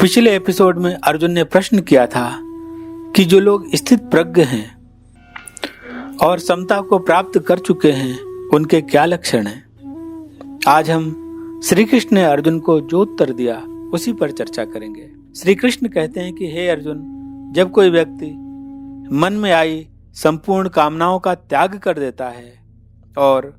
पिछले एपिसोड में अर्जुन ने प्रश्न किया था कि जो लोग स्थित प्रज्ञ हैं और समता को प्राप्त कर चुके हैं उनके क्या लक्षण हैं। आज हम श्री कृष्ण ने अर्जुन को जो उत्तर दिया उसी पर चर्चा करेंगे। श्री कृष्ण कहते हैं कि हे अर्जुन, जब कोई व्यक्ति मन में आई संपूर्ण कामनाओं का त्याग कर देता है और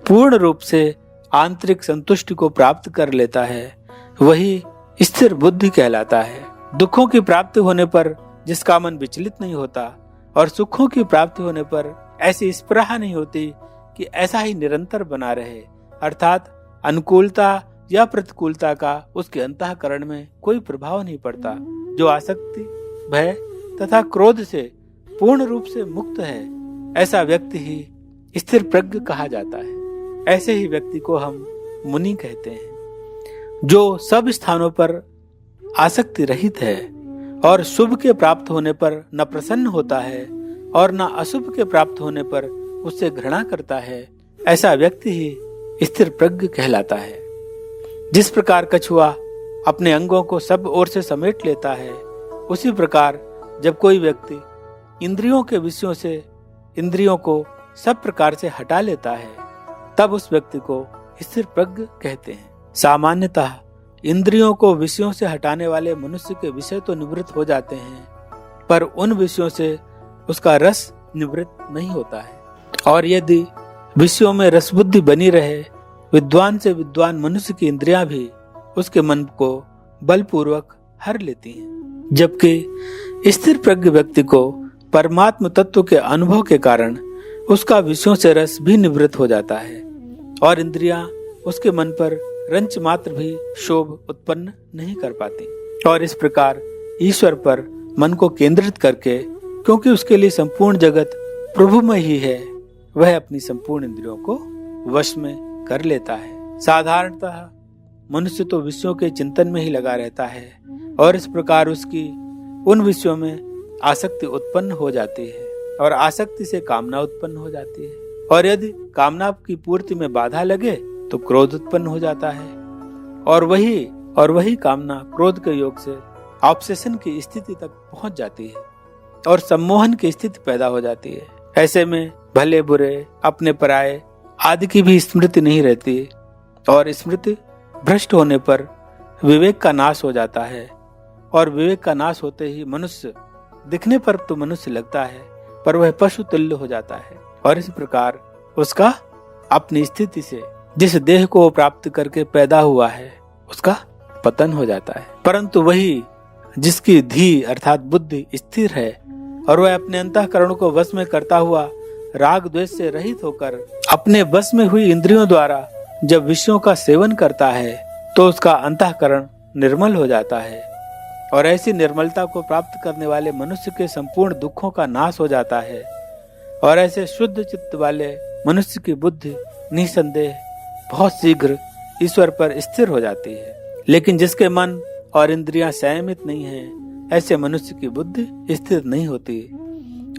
पूर्ण रूप से आंतरिक संतुष्टि को प्राप्त कर लेता है, वही स्थिर बुद्धि कहलाता है। दुखों की प्राप्ति होने पर जिसका मन विचलित नहीं होता और सुखों की प्राप्ति होने पर ऐसी स्पृहा नहीं होती कि ऐसा ही निरंतर बना रहे, अर्थात अनुकूलता या प्रतिकूलता का उसके अंतःकरण में कोई प्रभाव नहीं पड़ता। जो आसक्ति, भय तथा क्रोध से पूर्ण रूप से मुक्त है, ऐसा व्यक्ति ही स्थिर प्रज्ञ कहा जाता है। ऐसे ही व्यक्ति को हम मुनि कहते हैं। जो सब स्थानों पर आसक्ति रहित है और शुभ के प्राप्त होने पर न प्रसन्न होता है और न अशुभ के प्राप्त होने पर उससे घृणा करता है, ऐसा व्यक्ति ही स्थिर प्रज्ञ कहलाता है। जिस प्रकार कछुआ अपने अंगों को सब ओर से समेट लेता है, उसी प्रकार जब कोई व्यक्ति इंद्रियों के विषयों से इंद्रियों को सब प्रकार से हटा लेता है, तब उस व्यक्ति को स्थिर प्रज्ञ कहते हैं। सामान्यतः इंद्रियों को विषयों से हटाने वाले मनुष्य के विषय तो निवृत्त हो जाते हैं, पर उन विषयों से उसका रस निवृत्त नहीं होता है। और यदि विषयों में रस बुद्धि बनी रहे, विद्वान से विद्वान मनुष्य की इंद्रियां भी उसके मन को बलपूर्वक हर लेती हैं। जबकि स्थिर प्रज्ञ व्यक्ति को परमात्म तत्व के अनुभव के कारण उसका विषयों से रस भी निवृत्त हो जाता है और इंद्रियां उसके मन पर रंच मात्र भी शोभ उत्पन्न नहीं कर पाती। और इस प्रकार ईश्वर पर मन को केंद्रित करके, क्योंकि उसके लिए संपूर्ण जगत प्रभुमय ही है, वह अपनी संपूर्ण इंद्रियों को वश में कर लेता है। साधारणतः मनुष्य तो विषयों के चिंतन में ही लगा रहता है और इस प्रकार उसकी उन विषयों में आसक्ति उत्पन्न हो जाती है और आसक्ति से कामना उत्पन्न हो जाती है, और यदि कामना की पूर्ति में बाधा लगे तो क्रोध उत्पन्न हो जाता है और वही कामना क्रोध के योग से ऑब्सेशन की स्थिति तक पहुंच जाती है और सम्मोहन की स्थिति पैदा हो जाती है। ऐसे में भले बुरे, अपने पराये आदि की भी स्मृति नहीं रहती और स्मृति भ्रष्ट होने पर विवेक का नाश हो जाता है और विवेक का नाश होते ही मनुष्य दिखने पर तो मनुष्य लगता है, पर वह पशु तुल्य हो जाता है और इस प्रकार उसका अपनी स्थिति से जिस देह को प्राप्त करके पैदा हुआ है उसका पतन हो जाता है। परंतु वही जिसकी धी अर्थात बुद्धि स्थिर है और वह अपने अंतःकरण को वश में करता हुआ राग द्वेष से रहित होकर अपने वश में हुई इंद्रियों द्वारा जब विषयों का सेवन करता है तो उसका अंतःकरण निर्मल हो जाता है और ऐसी निर्मलता को प्राप्त करने वाले मनुष्य के संपूर्ण दुखों का नाश हो जाता है और ऐसे शुद्ध चित्त वाले मनुष्य की बुद्धि निसंदेह बहुत शीघ्र ईश्वर पर स्थिर हो जाती है। लेकिन जिसके मन और इंद्रियां संयमित नहीं हैं, ऐसे मनुष्य की बुद्धि स्थिर नहीं होती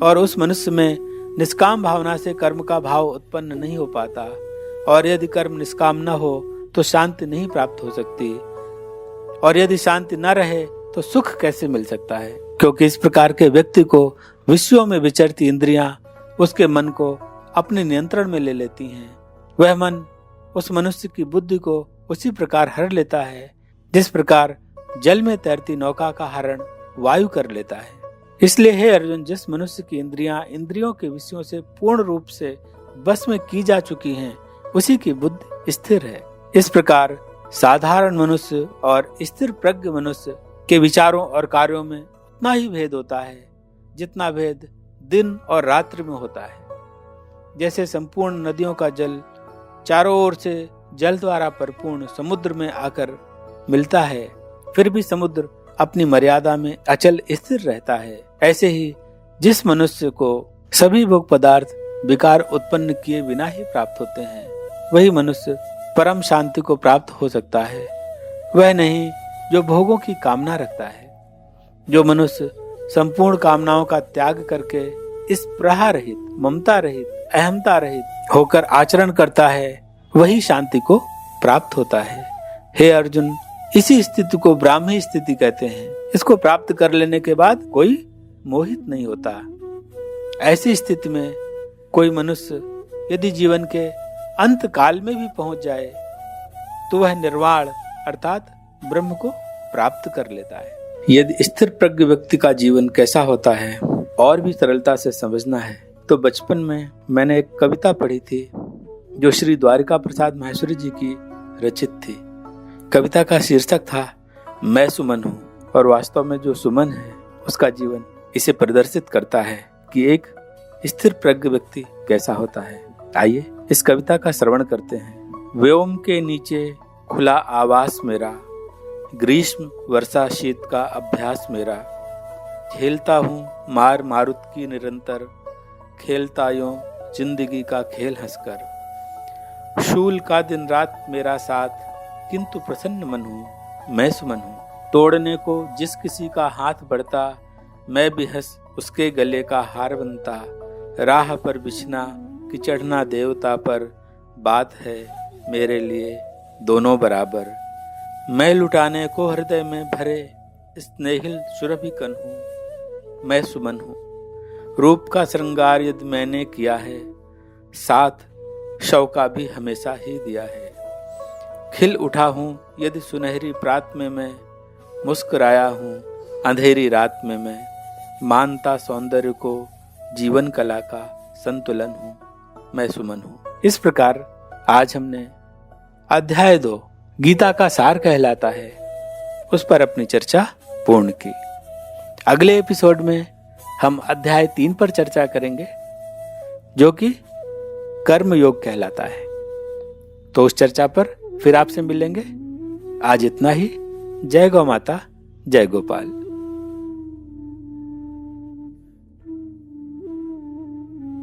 और उस मनुष्य में निष्काम भावना से कर्म का भाव उत्पन्न नहीं हो पाता और यदि कर्म निष्काम न हो तो शांति नहीं प्राप्त हो सकती और यदि शांति न रहे तो सुख कैसे मिल सकता है, क्योंकि इस प्रकार के व्यक्ति को विषयों में विचरती इंद्रियां उसके मन को अपने नियंत्रण में ले लेती हैं। वह मन उस मनुष्य की बुद्धि को उसी प्रकार हर लेता है जिस प्रकार जल में तैरती नौका का हरण वायु कर लेता है। इसलिए हे अर्जुन, जिस मनुष्य की इंद्रियां इंद्रियों के विषयों से पूर्ण रूप से बस में की जा चुकी हैं, उसी की बुद्धि स्थिर है। इस प्रकार साधारण मनुष्य और स्थिर प्रज्ञ मनुष्य के विचारों और कार्यों में उतना ही भेद होता है जितना भेद दिन और रात्रि में होता है। जैसे संपूर्ण नदियों का जल चारों ओर से जल द्वारा परिपूर्ण समुद्र में आकर मिलता है, फिर भी समुद्र अपनी मर्यादा में अचल स्थिर रहता है, ऐसे ही जिस मनुष्य को सभी भोग पदार्थ विकार उत्पन्न किए बिना ही प्राप्त होते हैं, वही मनुष्य परम शांति को प्राप्त हो सकता है। वह नहीं जो भोगों की कामना रखता है। जो मनुष्य संपूर्ण कामनाओं का त्याग करके इस स्पृहा रहित, ममता रहित, अहमता रहित होकर आचरण करता है, वही शांति को प्राप्त होता है। हे अर्जुन, इसी स्थिति को ब्राह्मी स्थिति कहते हैं। इसको प्राप्त कर लेने के बाद कोई मोहित नहीं होता। ऐसी स्थिति में कोई मनुष्य यदि जीवन के अंत काल में भी पहुंच जाए तो वह निर्वाण अर्थात ब्रह्म को प्राप्त कर लेता है। यदि स्थिर प्रज्ञ व्यक्ति का जीवन कैसा होता है और भी सरलता से समझना है तो बचपन में मैंने एक कविता पढ़ी थी जो श्री द्वारिका प्रसाद माहेश्वरी जी की रचित थी। कविता का शीर्षक था मैं सुमन हूँ, और वास्तव में जो सुमन है उसका जीवन इसे प्रदर्शित करता है कि एक स्थिर प्रज्ञ व्यक्ति कैसा होता है। आइए इस कविता का श्रवण करते हैं। व्योम के नीचे खुला आवास मेरा, ग्रीष्म वर्षा शीत का अभ्यास मेरा, खेलता हूँ मार मारुत की निरंतर, खेलता यूं जिंदगी का खेल हंसकर, शूल का दिन रात मेरा साथ, किंतु प्रसन्न मन हूँ मैं सुमन हूँ, तोड़ने को जिस किसी का हाथ बढ़ता, मैं भी हंस उसके गले का हार बनता, राह पर बिछना कि चढ़ना देवता पर, बात है मेरे लिए दोनों बराबर, मैं लुटाने को हृदय में भरे स्नेहिल सुरभिकन हूँ मैं सुमन हूँ, रूप का श्रृंगार यदि मैंने किया है, साथ शव का भी हमेशा ही दिया है, खिल उठा हूँ यदि सुनहरी प्रात में मैं, मुस्कुराया हूँ अंधेरी रात में मैं, मानता सौंदर्य को जीवन कला का संतुलन हूँ मैं सुमन हूँ। इस प्रकार आज हमने अध्याय 2 गीता का सार कहलाता है उस पर अपनी चर्चा पूर्ण की। अगले एपिसोड में हम अध्याय 3 पर चर्चा करेंगे जो कि कर्म योग कहलाता है। तो उस चर्चा पर फिर आपसे मिलेंगे। आज इतना ही। जय गौ माता, जय गोपाल।